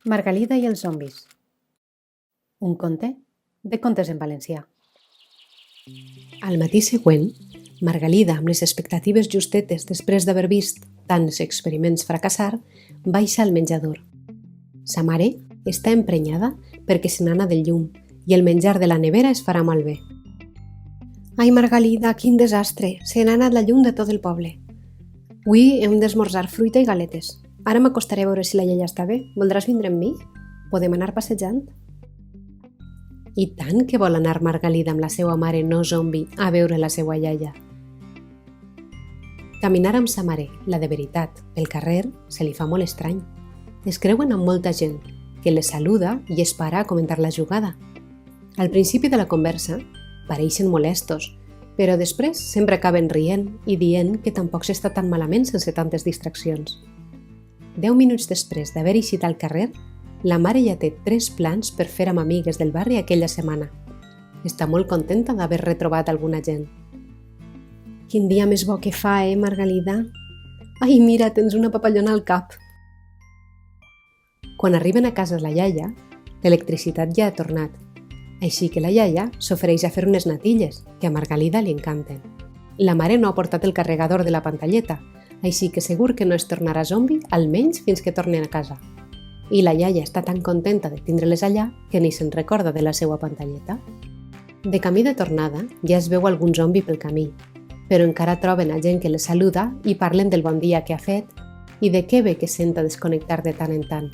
Margalida i els zombis. Un conte de contes en valencià. Al matí següent, Margalida, amb les expectatives justetes després d'haver vist tants experiments fracassar, baixa al menjador. Sa mare està emprenyada perquè se n'ana del llum i el menjar de la nevera es farà malbé. «Ai, Margalida, quin desastre! Se n'ha anat la llum de tot el poble. Avui hem d'esmorzar fruita i galetes. Ara m'acostaré a veure si la iaia està bé. Voldràs vindre amb mi? Podem anar passejant?» I tant que vol anar Margalida amb la seva mare no zombi a veure la seva iaia. Caminar amb sa mare, la de veritat, pel carrer se li fa molt estrany. Es creuen amb molta gent, que les saluda i es para a comentar la jugada. Al principi de la conversa pareixen molestos, però després sempre acaben rient i dient que tampoc s'està tan malament sense tantes distraccions. 10 minuts després d'haver eixit al carrer, la mare ja té 3 plans per fer amb amigues del barri aquella setmana. Està molt contenta d'haver retrobat alguna gent. «Quin dia més bo que fa, Margalida? Ai, mira, tens una papallona al cap!» Quan arriben a casa la iaia, l'electricitat ja ha tornat, així que la iaia s'ofereix a fer unes natilles, que a Margalida li encanten. La mare no ha portat el carregador de la pantalleta, així que segur que no es tornarà zombi, almenys fins que tornen a casa. I la iaia està tan contenta de tindre-les allà que ni se'n recorda de la seva pantalleta. De camí de tornada ja es veu algun zombi pel camí, però encara troben a gent que les saluda i parlen del bon dia que ha fet i de què bé que senta desconnectar de tant en tant.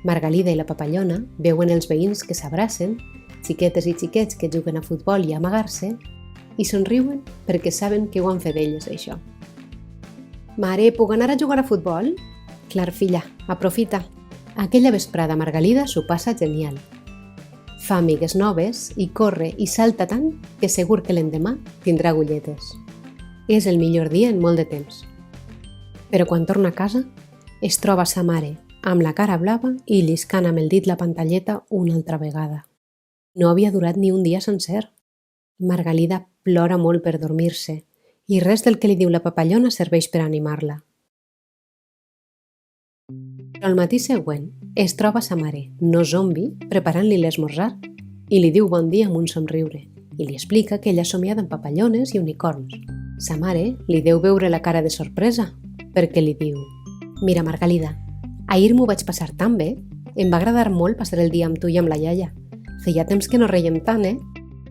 Margalida i la papallona veuen els veïns que s'abracen, xiquetes i xiquets que juguen a futbol i a amagar-se, i somriuen perquè saben que ho han fet elles, això. «Mare, puc anar a jugar a futbol?» «Clar, filla, aprofita». Aquella vesprada Margalida s'ho passa genial. Fa amigues noves i corre i salta tant que segur que l'endemà tindrà agulletes. És el millor dia en molt de temps. Però quan torna a casa, es troba sa mare amb la cara blava i lliscant amb el dit la pantalleta una altra vegada. No havia durat ni un dia sencer. Margalida plora molt per dormir-se i res del que li diu la papallona serveix per animar-la. Però al matí següent es troba sa mare, no zombi, preparant-li l'esmorzar i li diu bon dia amb un somriure i li explica que ella ha somiat amb papallones i unicorns. Sa mare li deu veure la cara de sorpresa perquè li diu: «Mira, Margalida, ahir m'ho vaig passar tan bé, em va agradar molt passar el dia amb tu i amb la iaia. Feia temps que no reiem tant,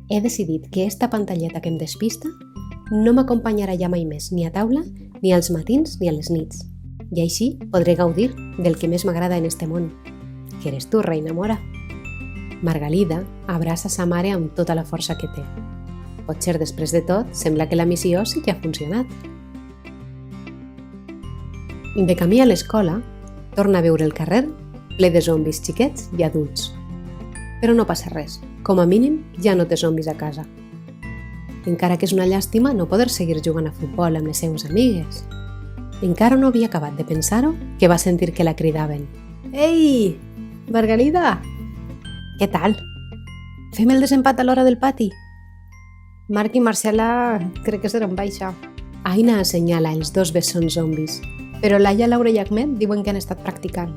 He decidit que esta pantalleta que em despista no m'acompanyarà ja mai més ni a taula, ni als matins ni a les nits. I així podré gaudir del que més m'agrada en este món, que eres tu, reina mora». Margalida abraça sa mare amb tota la força que té. Potser després de tot, sembla que la missió sí que ha funcionat. De camí a l'escola, torna a veure el carrer ple de zombis xiquets i adults. Però no passa res, com a mínim ja no té zombis a casa. Encara que és una llàstima no poder seguir jugant a futbol amb les seues amigues. Encara no havia acabat de pensar-ho que va sentir que la cridaven. «Ei, Margalida! Què tal? Fem el desempat a l'hora del pati?» Marc i Marcela crec que seran baixa. Aina assenyala els 2 bessons zombis, però Laia, Laura i Ahmed diuen que han estat practicant.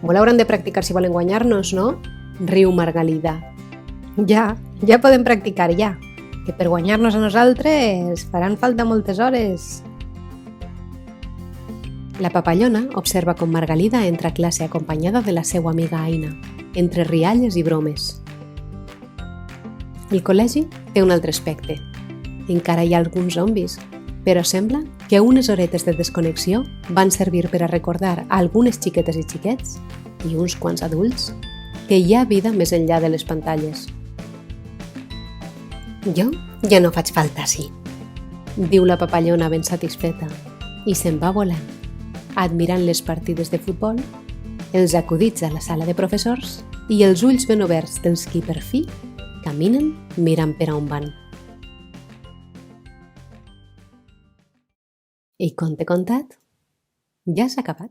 «Molt hauran de practicar si volen guanyar-nos, no?» Riu Margalida. Ja podem practicar ja, que per guanyar-nos a nosaltres faran falta moltes hores». La papallona observa com Margalida entra a classe acompanyada de la seva amiga Aina, entre rialles i bromes. El col·legi té un altre aspecte. Encara hi ha alguns zombis, però sembla que unes horetes de desconnexió van servir per a recordar a algunes xiquetes i xiquets, i uns quants adults, que hi ha vida més enllà de les pantalles. «Jo ja no faig falta així», diu la papallona ben satisfeta, i se'n va volant, admirant les partides de futbol, els acudits a la sala de professors i els ulls ben oberts dels qui per fi caminen mirant per a on van. I conte contat, ja s'ha acabat.